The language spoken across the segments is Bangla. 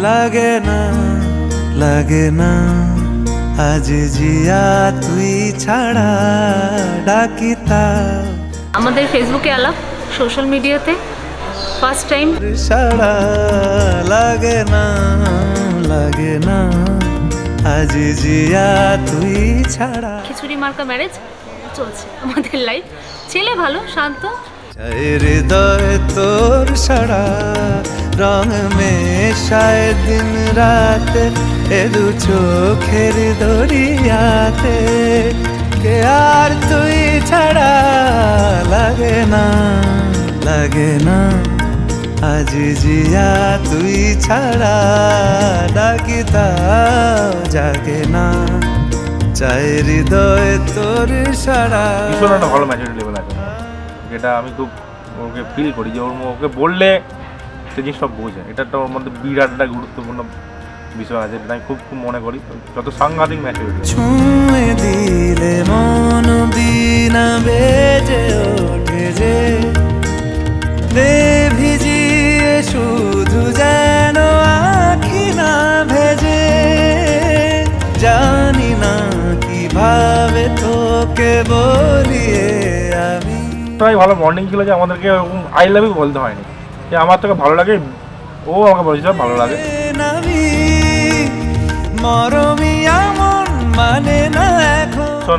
লাগে না লাগে না আজ জিয়া তুই ছাড়া ডাকিতা আমাদের ফেসবুকে আলাপ, সোশ্যাল মিডিয়াতে ফার্স্ট টাইম। ছাড়া লাগে না আজ জিয়া তুই ছাড়া। খিচুড়ি মার্কা ম্যারেজ চলছে আমাদের লাইফ। ছেলে ভালো, শান্ত। হৃদয় তোর ছাড়া রং মেশায় দিন রাত এ দু চোখের দরিয়াতে কে আর তুই ছাড়া লাগে না আজ জিয়া তুই ছাড়া ডাকিতা জাগে না চাই হৃদয় তোর ছাড়া। ভীষণ একটা ভালো ম্যাচুরিটি লেভেল আছে, যেটা আমি খুব ওকে ফিল করি যে ওকে বললে সে জিনিস সব বোঝে। এটা একটা ওর মধ্যে বিরাট একটা গুরুত্বপূর্ণ বিষয় আছে, যেটা আমি খুব মনে করি। যত সাংঘাতিক ম্যাচুরিটি ছুঁয়ে দিলে মন বিনা বেজে ওঠে যে ভিজিয়ে শুধু যেন আখি না ভেজে জানি না কিভাবে তোকে বলিয়ে আমি। তাই ভালো বন্ডিং ছিল যে আমাদেরকে আই লাভ ইউ বলতে হয়নি, যে আমার তোকে ভালো লাগে, ও আমাকে বলেছিল ভালো লাগে।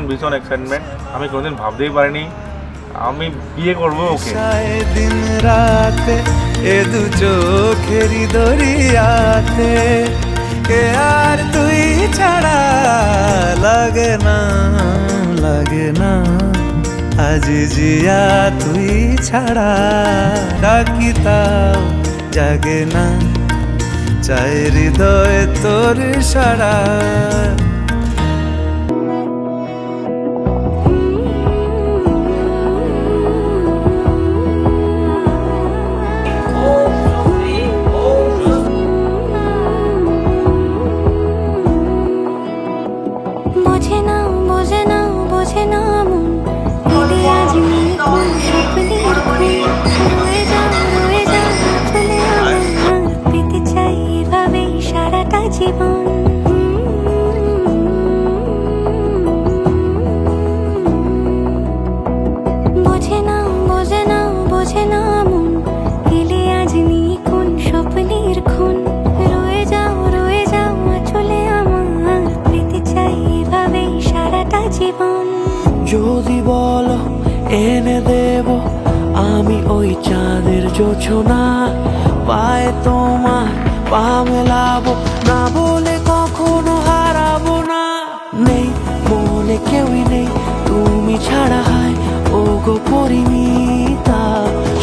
ভীষণ এক্সাইটমেন্ট, আমি কোনোদিন ভাবতেই পারিনি আমি বিয়ে করবো ওকে। দিন রাতে এ দু চোখেরি দরিয়াতে কে আর তুই ছাড়া লাগে না আজ জিয়া তুই ছাড়া ডাকিতাও জাগে না চাই হৃদয় তোর সারা। যদি বলো এনে দেব আমি ওই চাঁদের জোছনা পায়ে তোমার পা মেলাবো না বলে কখনো হারাবো না। নেই মনে কেউই নেই তুমি ছাড়া হয় ও গো পরিণীতা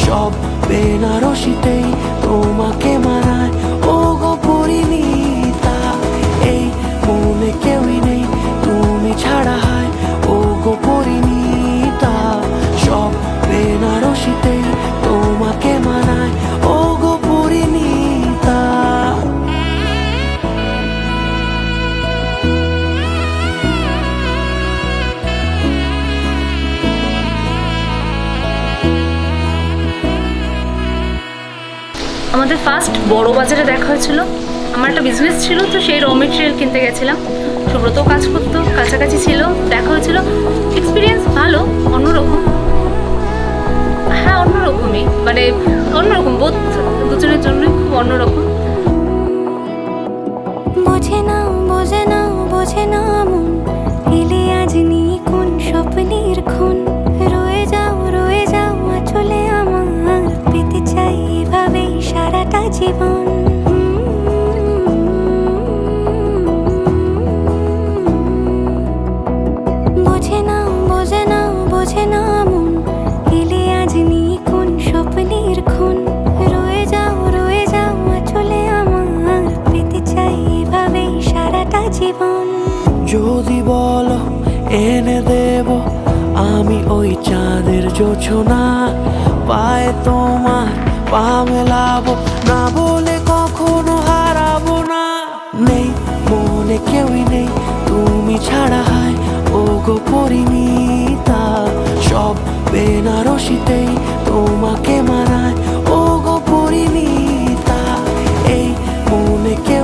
সব বেনারসিতেই তোমাকে মানায় ও গো পরিণীতা। এই মনে কেউই নেই তুমি ছাড়া হয় ও গো পরিণীতা সব বেনারসিতেই তোমাকে মানায় ও গো পরিণীতা। আমাদের ফার্স্ট বড় বাজারে দেখা হয়েছিল। আমার একটা বিজনেস ছিল, তো সেই র মেটেরিয়াল কিনতে গেছিলাম। সুব্রতও কাজ করতো, কাছাকাছি ছিল, দেখা হয়েছিল। এক্সপিরিয়েন্স ভালো, অন্যরকম। হ্যাঁ, অন্যরকমই, মানে অন্যরকম, বোধ দুজনের জন্যই খুব অন্যরকম। বোঝে না মন এলে আজ নিয়ে কোন স্বপ্নের খুন রয়ে যাও চলে আমার পেতে চাই এভাবেই সারাটা জীবন। বোঝে না মন এলে আজ নিয়ে কোন স্বপ্নের খুন রয়ে যাও চলে আমার পেতে চাই এভাবেই সারাটা জীবন। যদি বলো এনে দেব আমি ওই চাঁদের জোছনা পায়ে তোমার পা মেলাবো না বলে কখনো হারাবো না। নেই মনে কেউই নেই তুমি ছাড়া হয় ও গো পরিণীতা সব বেনারসিতেই তোমাকে মানায় ও গো পরিণীতা। এই মনে কেউ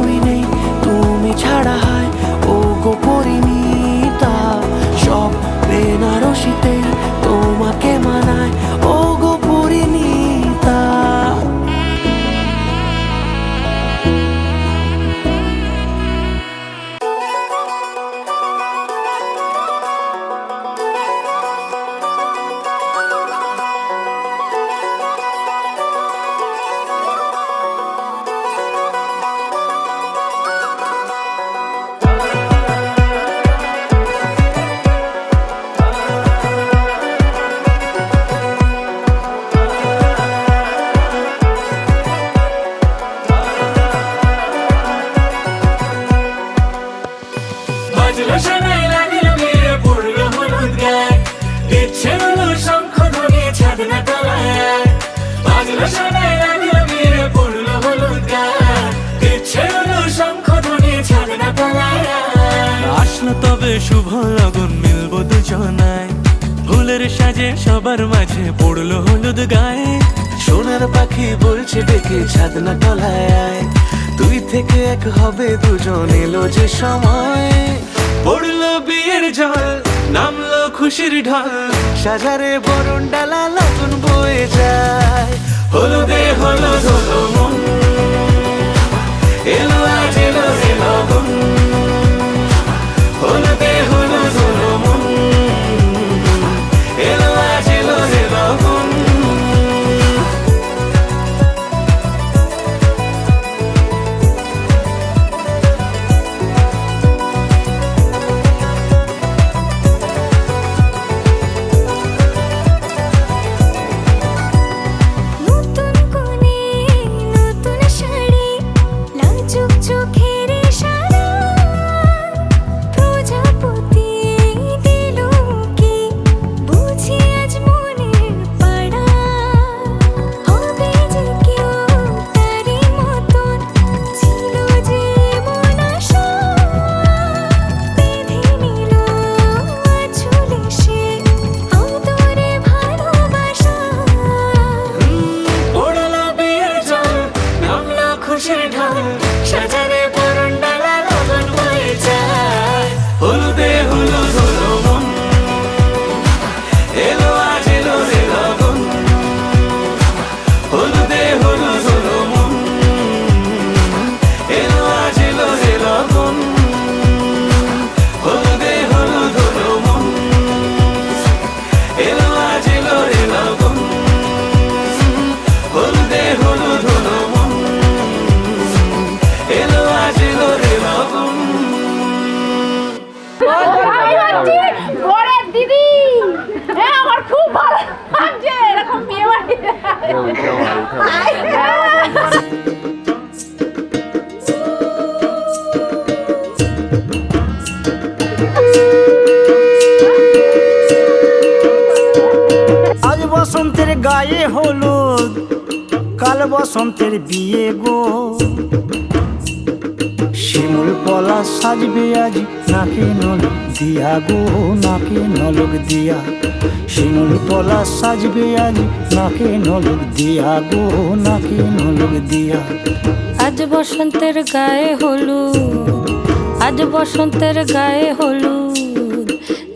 শুভ লগন মিলবো দুজনায়, ফুলের সাজে সবার মাঝে পড়লো হলুদ গায়ে। সোনার পাখি বলছে ডেকে ছাদ না তলায় আয়, দুই থেকে এক হবে দুজন, এলো যে সময়। পড়লো বিয়ের জল, নামলো খুশির ঢল, সাজারে বরণ ডালা লগন বয়ে যায়। হলুদে হলুদ হলো মন, এলো আজ এলো রে লগন। হলুদে হলুদ হলো মন, এলো আজ এলো রে লগন। নতুন কোণে নতুন শাড়ি, লাজুক চোখের ইশারা, প্রজাপতি দিল কি বুঝি আজ মনের পাড়া। হবে যে কেউ তারই মতন, ছিল যে মন আশা, বেঁধে নিল আঁচলে সে আদরে ভালোবাসা। পড়লো বিয়ের জল, নামলো খুশির ঢল, সাজারে বরণ ডালা লগন বয়ে যায়। হলুদে হলুদ হলো মন, এলো আজ এলো রে লগন। হলুদে হলুদ হলো মন, এলো আজ এলো রে লগন। হলুদে হলুদ হলো মন, এলো আজ এলো রে লগন। হলুদে হলুদ হলো মন, এলো আজ এলো রে লগন। বরের দিদি, হ্যাঁ আমার খুব ভালো লাগছে এরকম বিয়ে বাড়ি। আজ বসন্তের গায়ে হলুদ, কাল বসন্তের বিয়ে গো। শিমুল পলা সাজবে আজ নাকে নলক দিয়া গো, নাকে নলক দিয়া। শিমুল পলা সাজবে আজ নাকে নলক দিয়া গো, নাকে নলক দিয়া। আজ বসন্তের গায়ে হলুদ, আজ বসন্তের গায়ে হলুদ,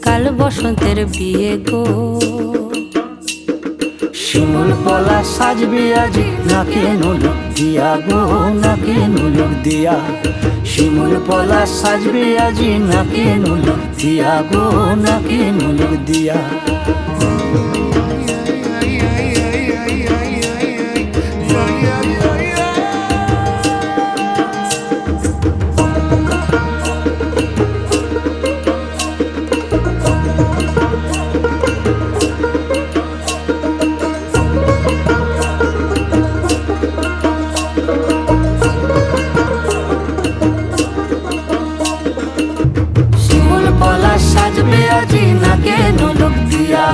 কাল বসন্তের বিয়ে গো। শিমুল পলা সাজবে আজ নাকে নলক দিয়া গো, নাকে নলক দিয়া। শিমুল পলা সাজবে আজ নাকে নলক দিয়া গো, নাকে নলক দিয়া। শিমুল পলা সাজবে আজি নাকে নলক দিয়া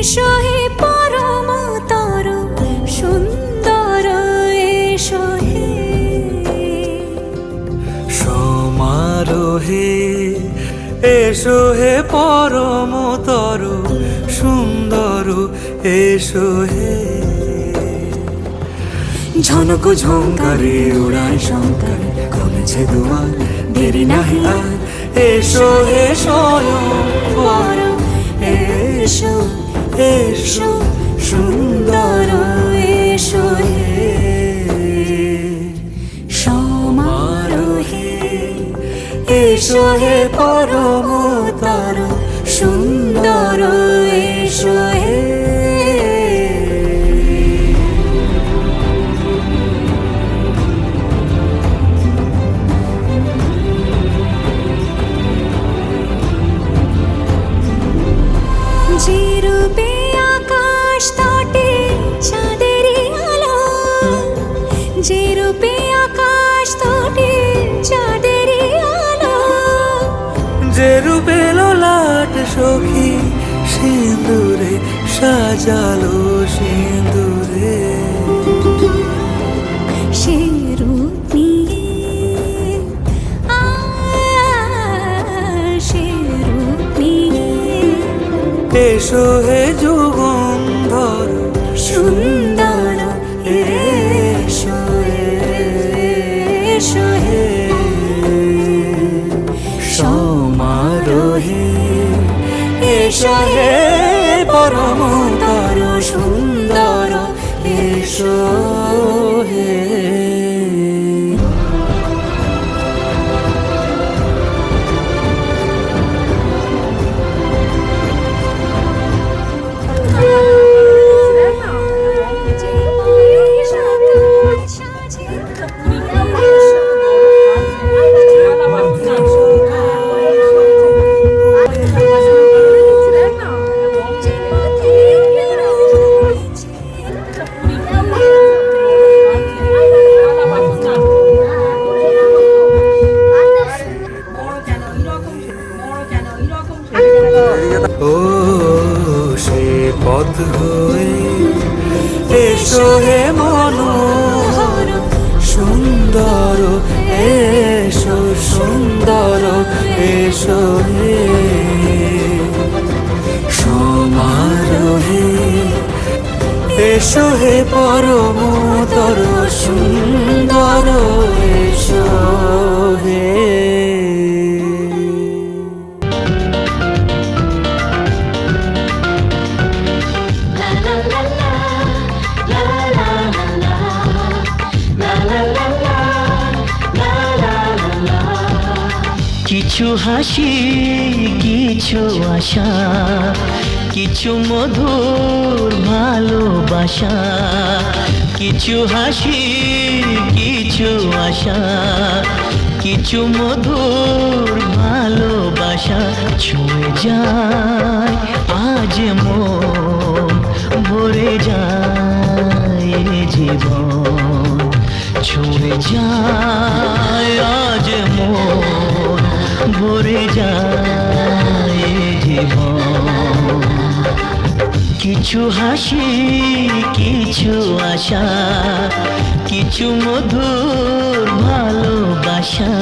এসো হে পরমতর সুন্দর এসো হে সমারোহে এসো হে পরমতর সুন্দর এসো হে ঝনক ঝঙ্কারে উড়ায় শঙ্কার খুলেছে দুয়ার দেরি নাহি আর এসো হে স্বয়ংবর এসো এসো সুন্দর এসো হে সমারোহে এসো হে পরমতর সুন্দর এসো হে যে রূপে আকাশ তটে চাঁদেরই আলো যে রূপে আকাশ তটে চাঁদেরই আলো যে রূপে লোলাট সখী সিঁদুরে সাজালো সিঁদুরে সে রূপ নিয়ে সে রূপ নিয়ে এসো হে যুগন্ধর সুন্দর এসো এসো হে সমারোহে এসো হে পরমতর সুন্দর এসো হে ও সে পথ হয়ে এসো হে মনোহর সুন্দর এসো সুন্দর এসো হে সমারোহে এসো হে পরমতর সুন্দর এসো হে কিছু হাসি কিছু আশা কিছু মধুর ভালোবাসা কিছু হাসি কিছু আশা কিছু মধুর ভালোবাসা ছুঁয়ে যায় আজ মন ভরে যায় এ জীবন ছুঁয়ে যায় আজ মন ভরে যায় এ জীবন কিছু হাসি কিছু আশা কিছু মধুর ভালোবাসা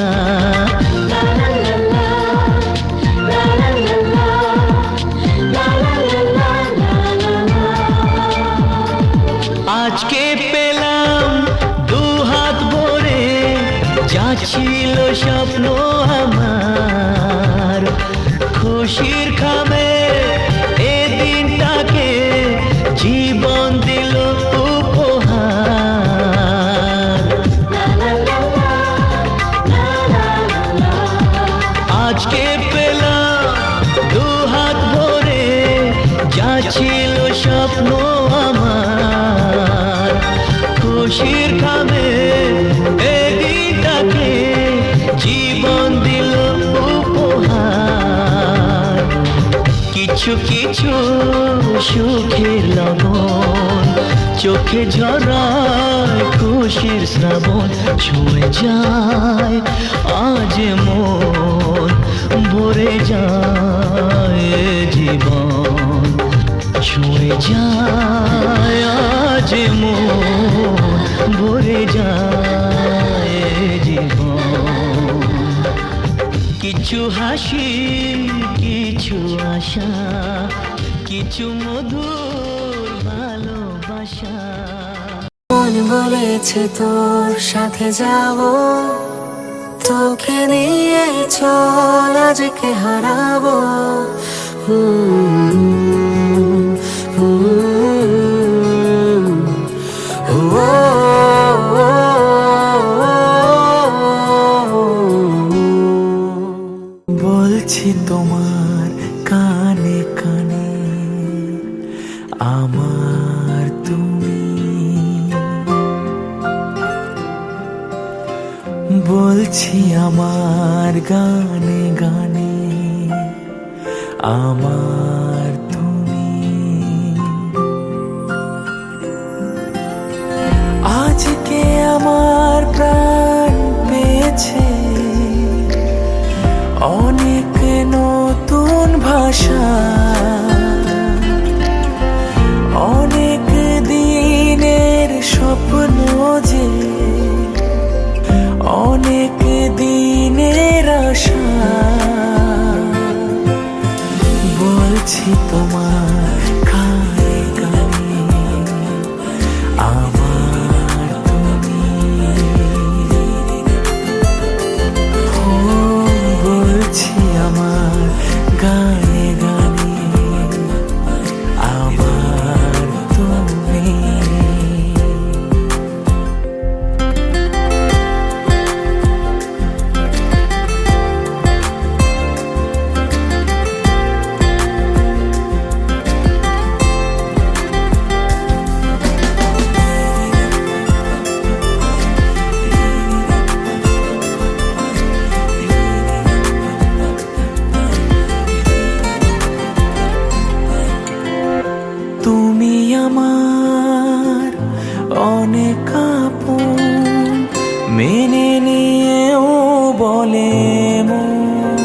আজকে পেলাম দু হাত ভরে যা ছিল স্বপ্ন আমার খুশির খামে এ দিনটাকে জীবন দিল উপহার আজকে পেলাম দু হাত ভরে যা ছিল স্বপ্ন আমার খুশির খামে এ দিনটাকে জীবন দিল উপহার কিছু কিছু সুখের লবণ চোখে ঝরায় খুশির শ্রাবণ ছুঁয়ে যায় আজ মন ভরে যায় জীবন ছুঁয়ে যায় আজ মন ভরে যায় জীবন কিছু হাসি কিছু আশা কিছু মধুর ভালোবাসা মন বলেছে তোর সাথে যাব তোকে নিয়ে চল আজকে হারাবো বলছি তোমার কানে কানে আমার তুমি বলছি আমার গানে গানে আমার তুমি আজকে আমার প্রাণ পেয়েছে অনেক নতুন ভাষা অনেক দিনের স্বপ্ন যে অনেক দিনের আশা বলছি তোমার কানে কানে আমার তুমি বলছি আমার গানে গানে আমার তুমি তুমি আমার অনেক আপন মেনে নিয়েও বলে মন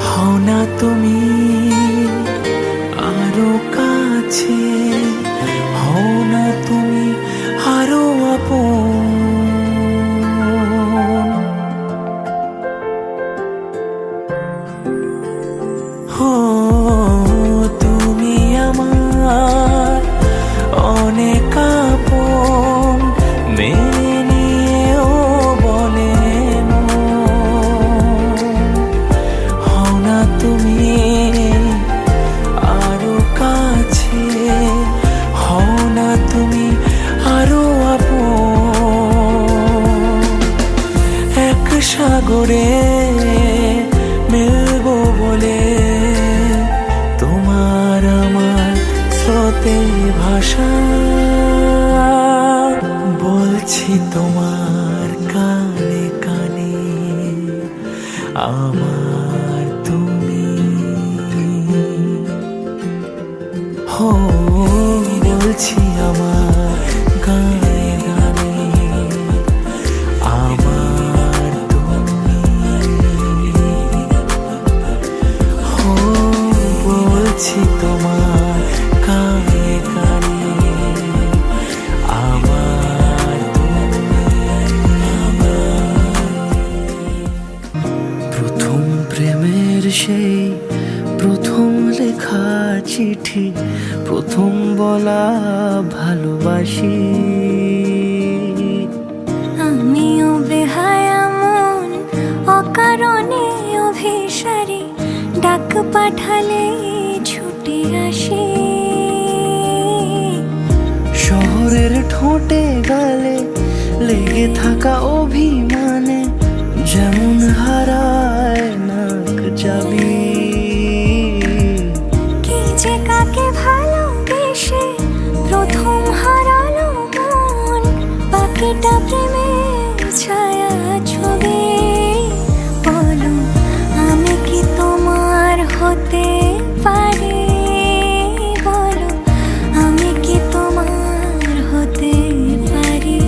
হও না তুমি আরো কাছে হও না তুমি আরো আপন হো তুমি আমার অনেক আপন মেনে নিয়েও বলে হও না তুমি আরো কাছে হও না তুমি আরো আপন এক সাগরে মিলবো বলে তোমার আমার স্রোতে ভাষা বলছি তোমার কানে কানে আমার তুমি হো বলছি আমার গানে গানে আমার তুমি হো বলছি তোমার কানে কানে আমার তুমি প্রথম প্রেমের সেই প্রথম লেখা চিঠি প্রথম বলা ভালোবাসি আমিও বেহায়া মন অকারণে অভিসারী ডাক পাঠালে ছুটে আসি শহরের ঠোঁটে গালে লেগে থাকা অভিমানে যেমন হারায় নাক যাবি কি যে কাকে ভালোবেসে প্রথম হারালো মন বাকিটা প্রেমের ছায়া ছবি বলো আমি কি তোমার হতে পারি বলো আমি কি তোমার হতে পারি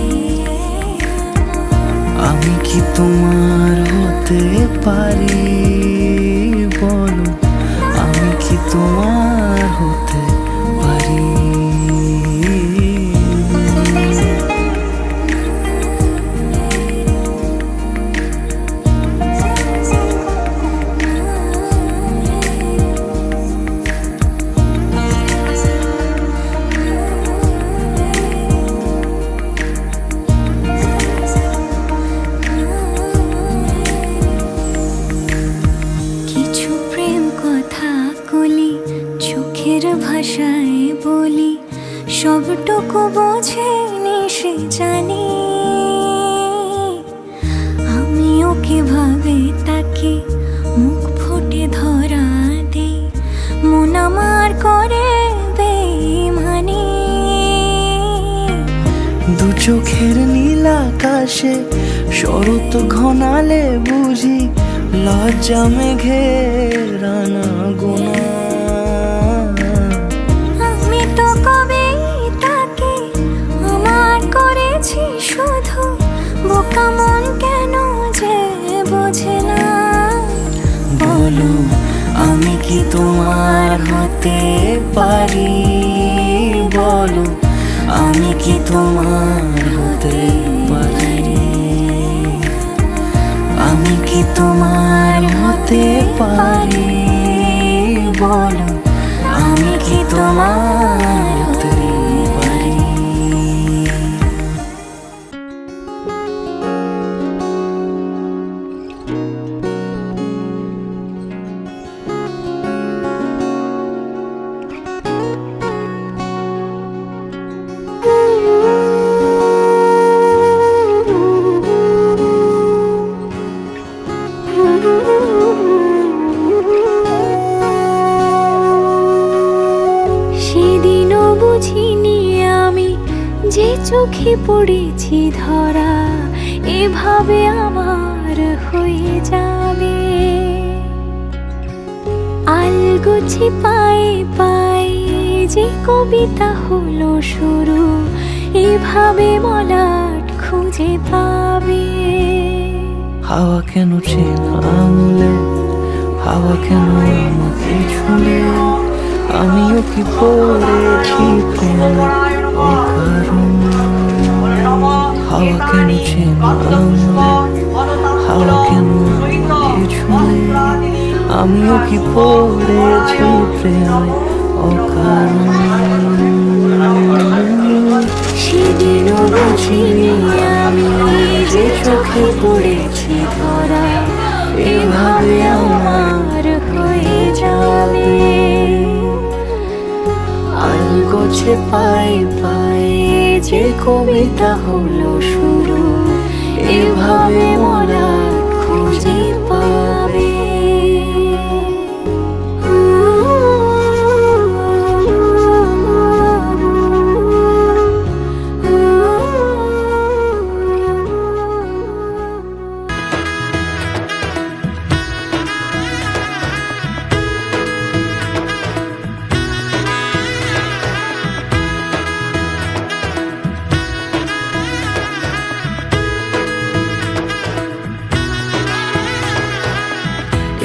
আমি কি তোমার হতে পারি বলো আমি কি তোমার চোখের ভাষায় বলি সবটুকু বোঝেনি সে জানি, আমি ওকে ভাবে তাকে মুখ ফুটে ধরা দেই, মন আমার করে বেইমানি। দু চোখের নীল আকাশে শরৎ ঘনালে বুঝি লজ্জা মেঘের রানা গোনা। আমি তো কবে তাকে আমার করেছি শুধু, বোকা মন কেন যে বোঝে না। বলো আমি কি তোমার হতে পারি, বলো আমি কি তোমার হতে পারি, আমি কি তোমার হতে পারি, বলো আমি কি তোমার হতে পারি। সেদিনও বুঝিনি আমি যে চোখে পড়েছি ধরা, এভাবে আমার হয়ে যাবে। আলগোছে পায়ে পায়ে যে কবিতা হলো শুরু, এভাবে মলাট খুঁজে পাবে। হাওয়া কেন চেনা আঙুলে, হাওয়া কেন আমাকে ছুঁলে, আমিও কি পড়েছি প্রেমে অকারণ। হাওয়া কেন চেনা আঙুলে, হাওয়া কেন আমাকে ছুঁলে, আমিও কি পড়েছি প্রেমে অকারণ। সেদিনও বুঝিনি আমি যে চোখে পড়েছি ধরা, এভাবে আমার হয়ে যাবে। আলগোছে পায়ে পায়ে যে কবিতা হলো শুরু, এভাবে মোরা খুঁজে পাবে।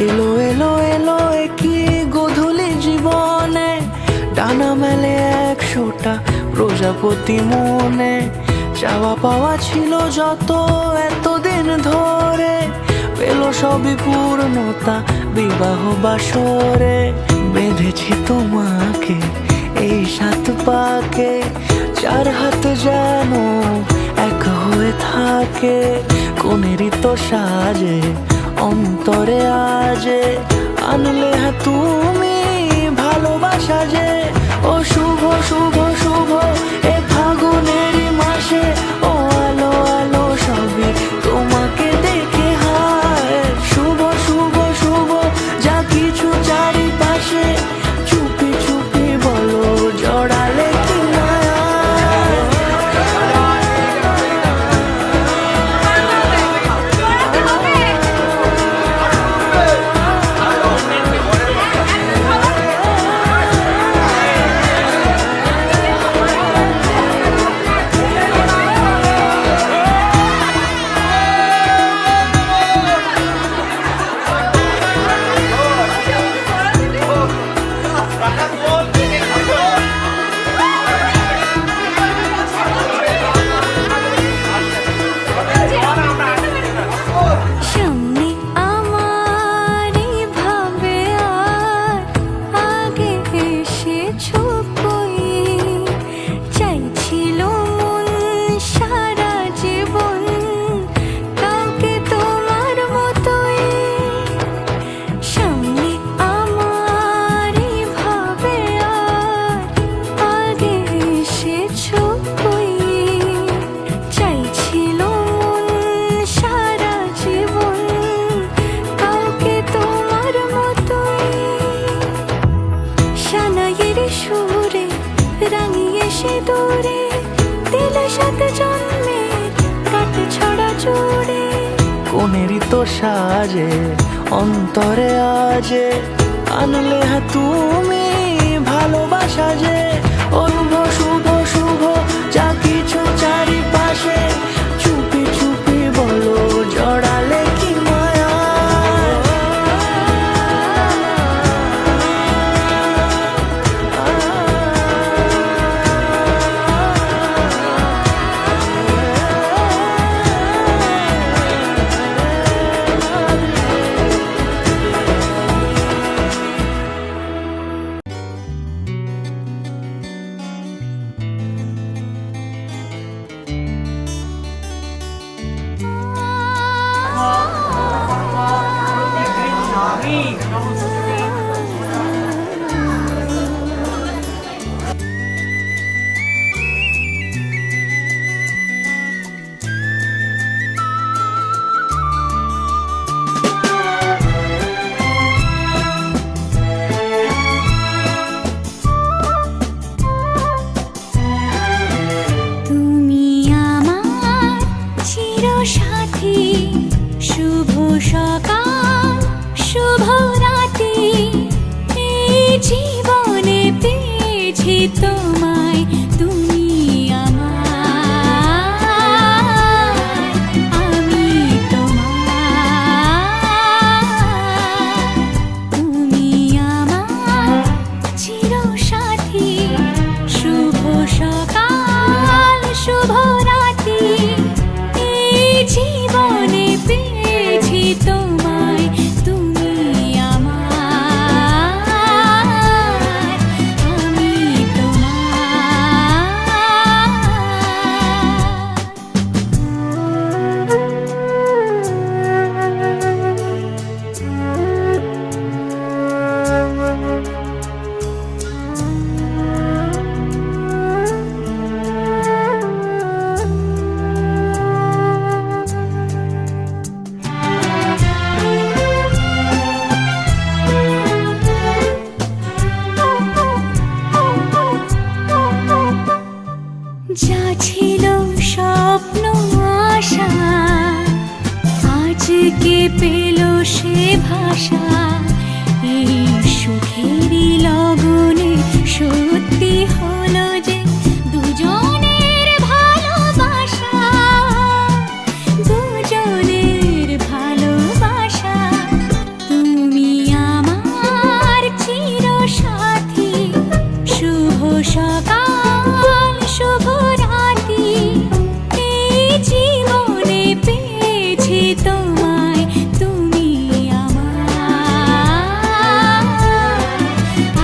এলো এলো এলো কি গোধূলি জীবনে, ডানা মেলে 100টা প্রজাপতি মনে। চাওয়া পাওয়া ছিল যত এতদিন ধরে, পেল সবই পূর্ণতা বিবাহ বাসরে। বেঁধেছি তোমাকে এই 7 পাকে, 4 হাত যেন এক হয়ে থাকে। কোনেরই তো সাজে অন্তরে আজে, আনলে হ্যাঁ তুমি ভালোবাসা যে। ও শুভ শুভ শুভ এ ফাগুনেরই মাসে, ও আলো আলো সবই তোমাকে দেখে হায়। শুভ শুভ শুভ যা কিছু চারিপাশে, চুপি চুপি বলো জড়ালে কি মায়া। সামনে আমার ভাবে আর আগে এসেছো কই, চাইছিল মন সারা জীবন কাউকে তোমার মতোই। সামনে আমার ভাবে সুরে রাঙিয়ে সে দূরে দিলে সাত জন্মের কাট ছড়া জুড়ে। কোনেরই তো সাজে অন্তরে আজে আনলে হ্যাঁ তুমি ভালোবাসা যে অশুভ শুভ শুভ যা কিছু চারিপাশে চুপি চুপি বলো জড়ালে কি মায়া। তুমি আমার চিরসাথী, শুভ সকাল শুভ রাতি, এই জীবনে পেয়েছি তোমায়, তুমি আমার, আমি তোমার। তুমি আমার চিরসাথী, শুভ সকাল শুভ রাতি, এই জীবনে পেয়েছি তোমায়, তুমি আমার, আমি যা ছিল স্বপ্ন আশা, আজকে পেল সে ভাষা, এই সুখেরই লগনে সত্যি হলো যে দুজনের ভালোবাসা, দুজনের ভালোবাসা। তুমি আমার চিরসাথী, শুভ সকাল শুভ রাতি, এই জীবনে পেয়েছি তোমায়, তুমি আমার,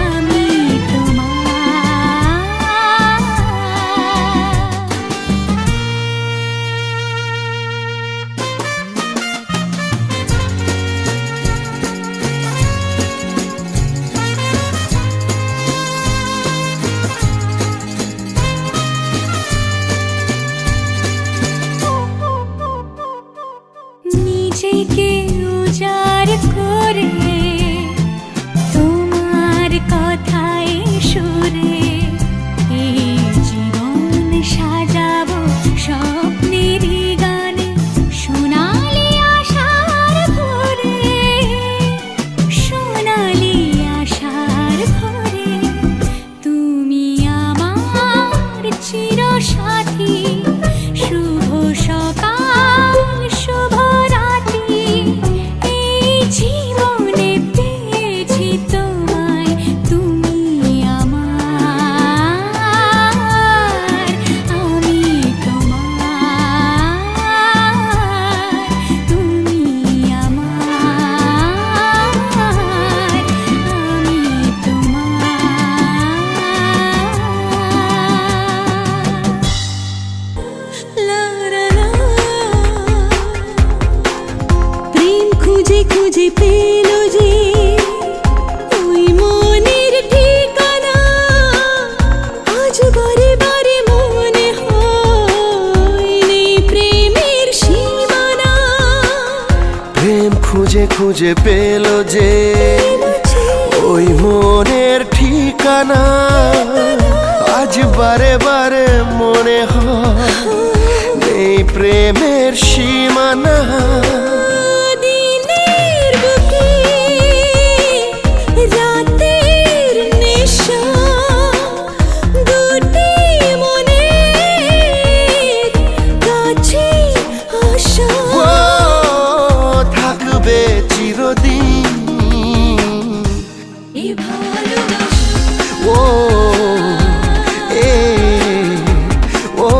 আমি নিজেকে উজাড় করে তোমার কথায় সুরে, এই জীবন সাজাবো স্বপ্নেরই গানে, সোনালি আশার ভোরে, সোনালি আশার ভোরে। তুমি আমার চিরসাথী, শুভ সকাল শুভ রাতি, এই জীবনে পেয়েছি তোমায়, তুমি আমার, আমি তোমার। তুমি আমার, আমি প্রেম খুঁজে খুঁজে পেল যে ওই মনের ঠিকানা, আজ বারে বারে মনে হয় নেই প্রেমের সীমানা। প্রেম খুঁজে খুঁজে পেল যে ওই মনের ঠিকানা, ঠিকানা আজ বারে বারে মনে হয় নেই প্রেমের সীমানা। দিনের বুকে রাতের নেশা, দুটি মনের কাছে আসা। ও থাকবে চিরদিন এ ভালোবাসা ও এ ও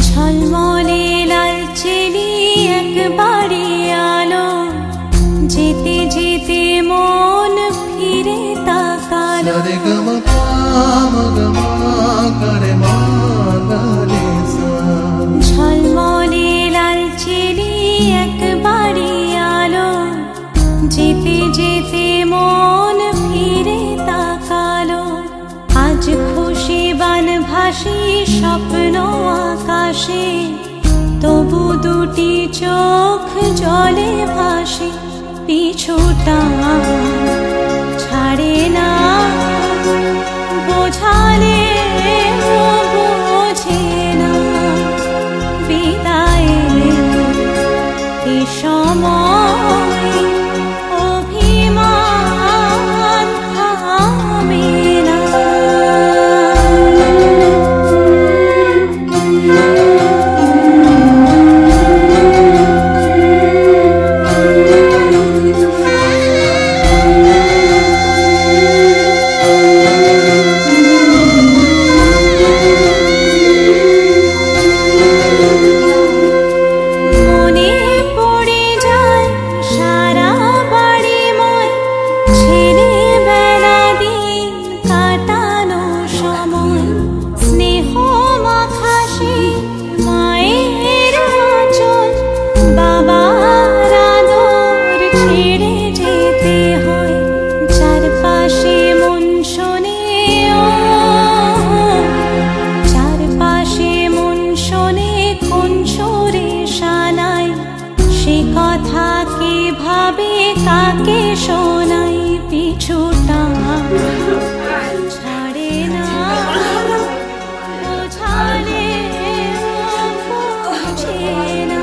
ঝলমলে লাল চেলি একবারে আলো, যেতে যেতে মন ফিরে তাকালো। ঝলমলে লাল চেলি একবারে আলো, যেতে যেতে মন ফিরে তাকালো। আজ খুশি বান ভাসি স্বপ্ন আকাশে, তবু দুটি চোখ জলে ভাসে। পিছুটা ছাড়ে না, বোঝালে বোঝে না। বিদায়ের এ সময় অভিমান থামে না। মনে পড়ে যায় সারা বাড়ি ময়, ছেলেবেলা দিন কাটানো সময়। স্নেহ মাখাসে মায়ের আঁচল, বাবার আদর ছেড়ে যেতে হয়। চারপাশে মন শোনে ও, চারপাশে মন শোনে কোন সুরে শানাই। সে কথা কে ভাবে কাকে শোনাই। পিছুটা ছাড়ে না, বোঝালে বোঝে না।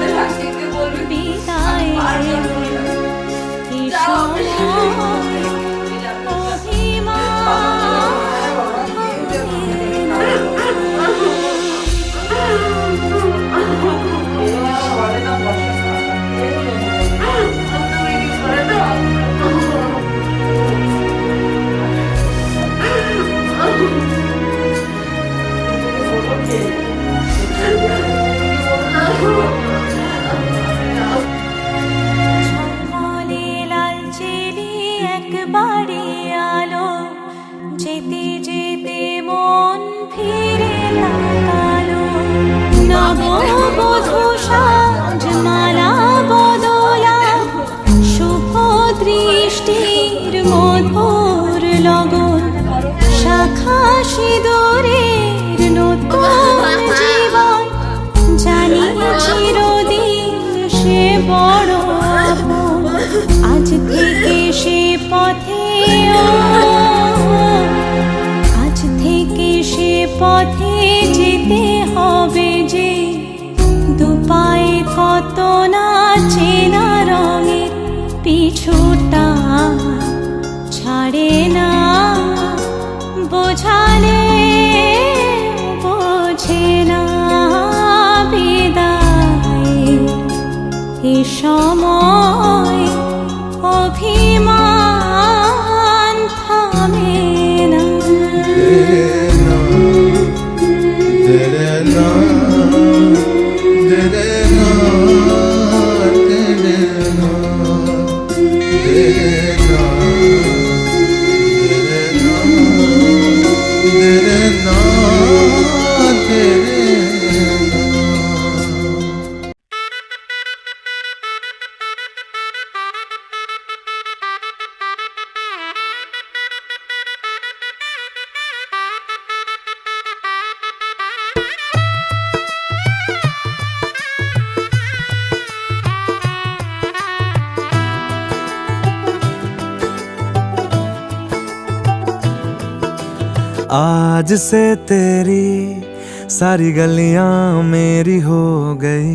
বিদায়ের এ সময় অভিমান থামে না। বড় আপন। আজ থেকে সে পথে আজ থেকে সে পথে যেতে হবে যে, দুপায়ে কত না চেনা রঙের পিছুটা ছাড়ে না, বোঝালে বোঝে না বিদায় এ সময় অভিমান থামে না। आज से तेरी सारी गलियां मेरी हो गई,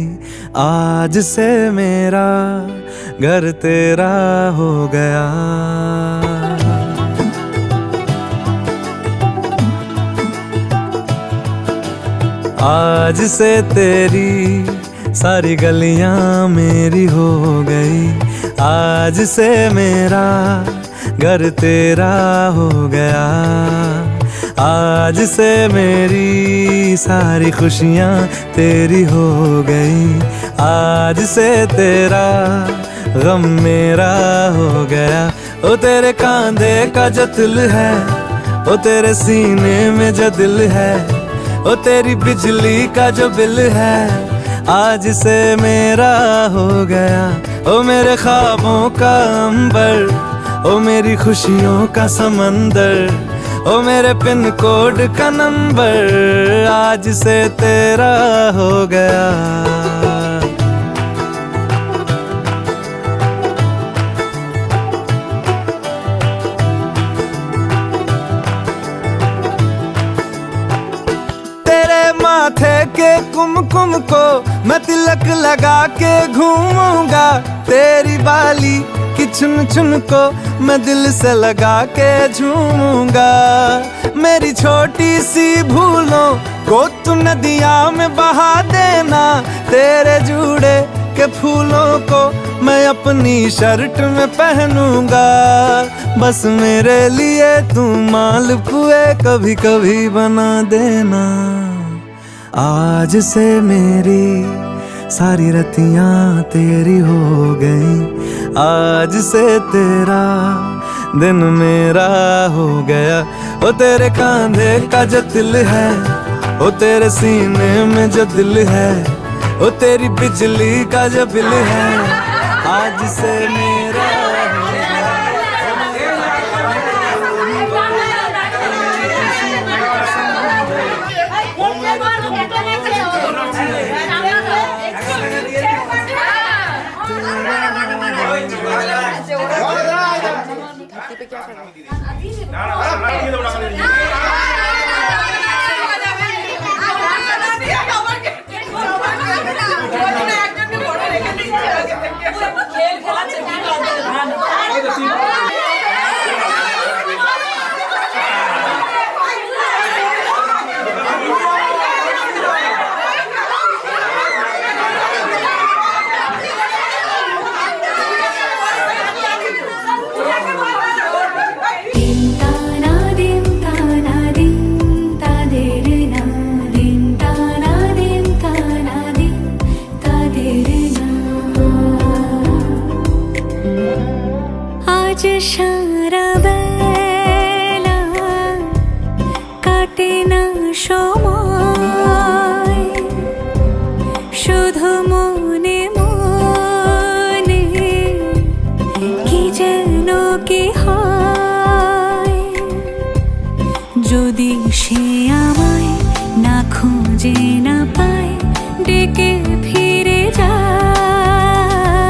आज से मेरा घर तेरा हो गया। आज से तेरी सारी गलियां मेरी हो गई, आज से मेरा घर तेरा हो गया। आज से मेरी सारी खुशियाँ तेरी हो गई, आज से तेरा गम मेरा हो गया। ओ तेरे कांधे का जो दिल है, ओ तेरे सीने में जो दिल है, ओ तेरी बिजली का जो बिल है, आज से मेरा हो गया। ओ मेरे ख्वाबों का अंबर, ओ मेरी खुशियों का समंदर, ओ मेरे पिन कोड का नंबर, आज से तेरा हो गया। तेरे माथे के कुमकुम को मैं तिलक लगा के घूमूंगा, तेरी बाली की चुन चुन को मैं दिल से लगा के झूमूंगा। मेरी छोटी सी भूलों को तू नदिया में बहा देना, तेरे जूड़े के फूलों को मैं अपनी शर्ट में पहनूंगा। बस मेरे लिए तू मालपुए कभी कभी बना देना। आज से मेरी सारी रतियां तेरी हो गई, आज से तेरा दिन मेरा हो गया। ओ तेरे कांधे का जो दिल है, ओ तेरे सीने में जो दिल है, ओ तेरी बिजली का जो बिल है, आज से मेरा हो गया। সারা বেলা কাটে না সময়, শুধু মনে মনে কি যেন কি হয়। যদি সে আমায় না খুঁজে না পায়, ডেকে ফিরে যায়।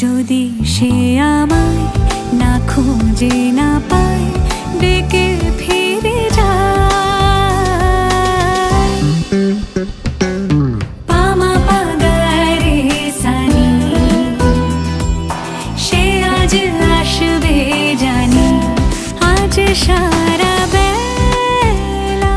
যদি সে আমায় না খুঁজে না পায় ডেকে ফিরে যায় পামা পাগারে সানি সে আজ আসবে জানি আজ সারা বেলা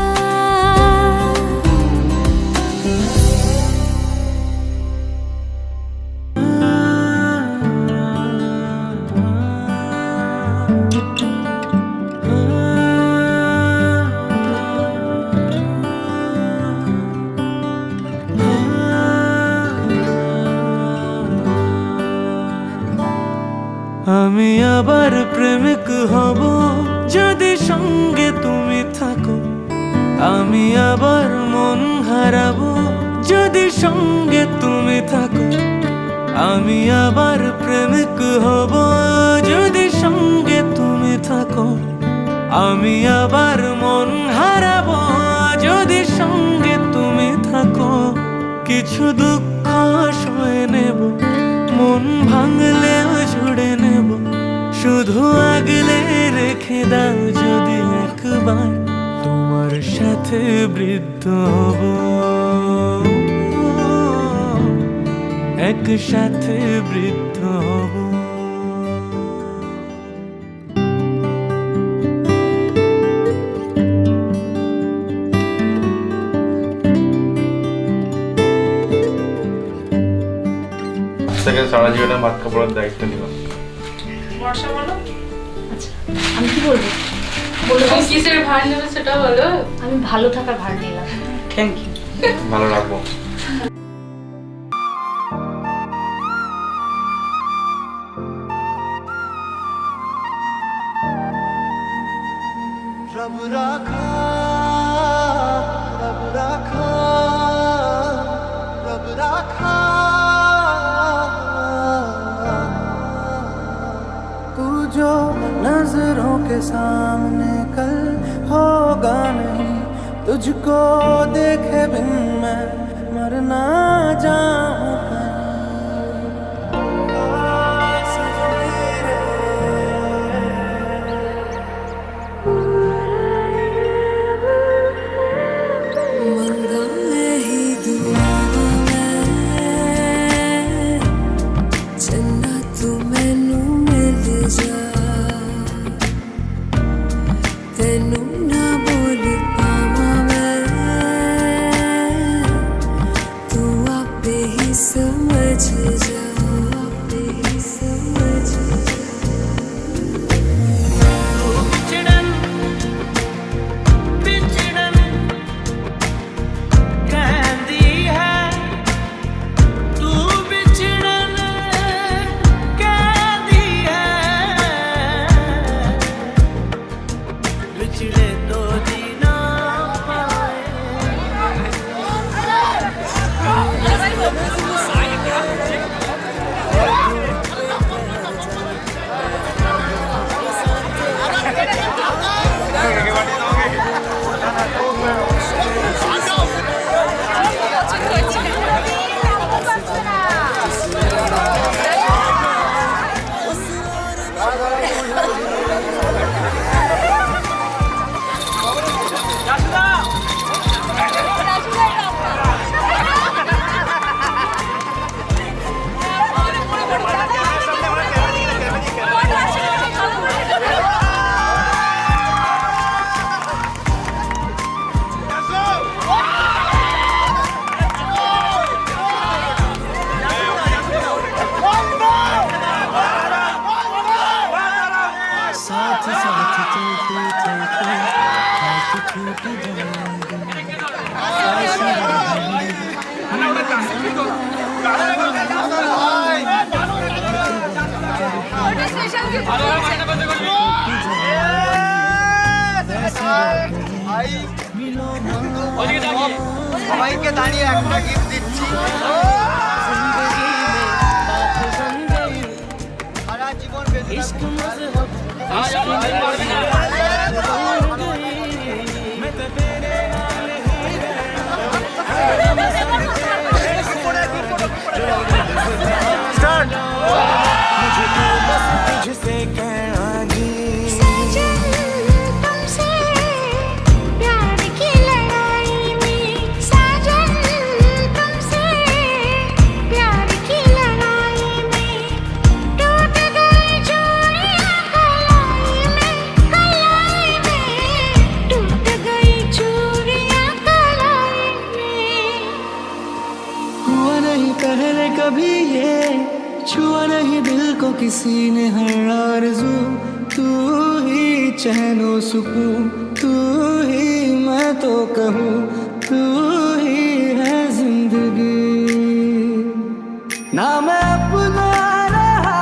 আমি আবার প্রেমিক হব যদি সঙ্গে তুমি থাকো, আমি আবার মন হারাবো যদি সঙ্গে তুমি থাকো, আমি আবার প্রেমিক হব যদি সঙ্গে তুমি থাকো, আমি আবার মন হারাবো যদি সঙ্গে তুমি থাকো। কিছু দুঃখ সয়ে নেব, মন ভাঙলেও জুড়ে নেব, শুধু আগলে রেখে দাও যদি একবার তোমার সাথে বৃদ্ধ হব, একসাথে বৃদ্ধ হব। থেকে সারা জীবনে ভাত কাপড়ের দায়িত্ব নিলাম। বর্ষা বলো। আচ্ছা আমি কি বলবো? বলো তুমি কিসের ভার নেবে সেটা বলো। আমি ভালো থাকার ভার নিলাম। Thank you. ভালো রাখবো। रब राखा रब राखा रब राखा तू जो नजरों के सामने कल होगा नहीं, तुझको देखे बिन मैं मर ना जाऊं সবাইকে দাঁড়িয়ে একটা গিফট দিচ্ছি। সারা জীবন স্টার্ট। कभी ये छुआ नहीं दिल को किसी ने हर आरज़ू तू ही चैनो सुकून तू ही मैं तो कहूँ तू ही है जिंदगी ना मैं अपना रहा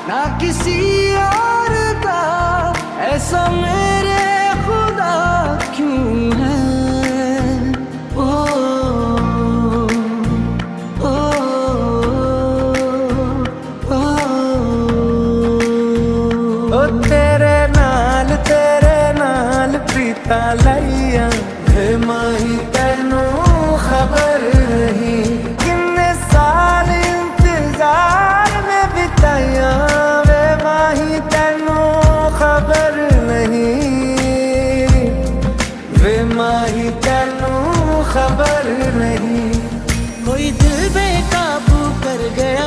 ना किसी और का ऐसा मेरे खुदा क्यों है लैया वे माही तैनू खबर नहीं किन्ने साल इंतजार में बिताया वे माही तैनू खबर नहीं वे माही तैनू खबर नहीं कोई दिल बेकाबू कर गया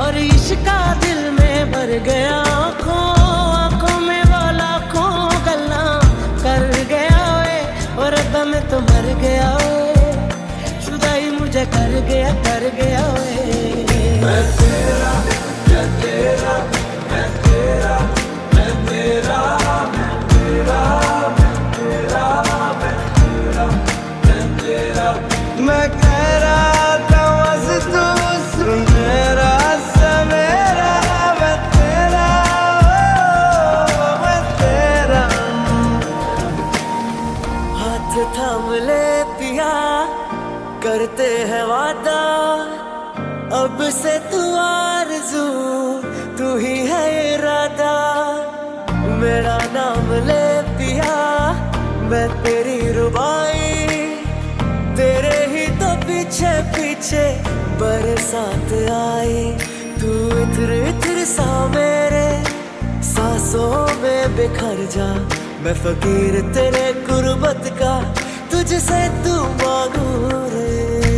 और इश्का दिल में भर गया आँखों में वो लाखों गल्ला कर गया और अब मैं तो मर गया शुदाई मुझे कर गया मैं तेरा मैं तेरा मैं तेरा मैं तेरा मैं तेरा मैं तेरा मैं तेरा मैं तेरा मैं कह रहा था बस तू सुन मेरा सवेरा मैं तेरा मैं तेरा हाथ थाम ले पिया करते हैं वादा अब से तू आरज़ू तू ही है इरादा मेरा नाम ले पिया मैं तेरी रुबाई तेरे ही तो पीछे पीछे बरसात आई तू इधर इधर सा मेरे सांसों में बिखर जा मैं फकीर तेरे गुर्बत का तुझसे तू मांगू रे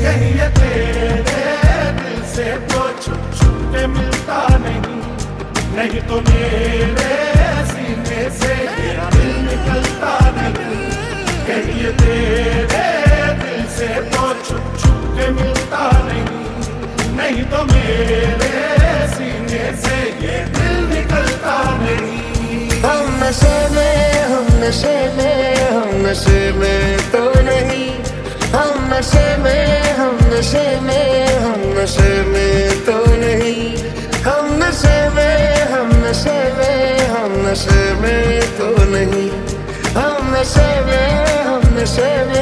कहीं ये तेरे दिल से तो छुप छुप के मिलता नहीं नहीं तो मेरे सीने से तेरा दिल निकलता नहीं कहीं ये तेरे दिल से तो छुप छुप के मिलता नहीं नहीं तो मेरे सीने से ये दिल निकलता नहीं हम नशे में हम नशे में हम नशे में तो नहीं हम नशे में हम नशे में हम नशे में तो नहीं हम नशे में हम नशे में हम नशे में तो नहीं हम नशे में हम नशे में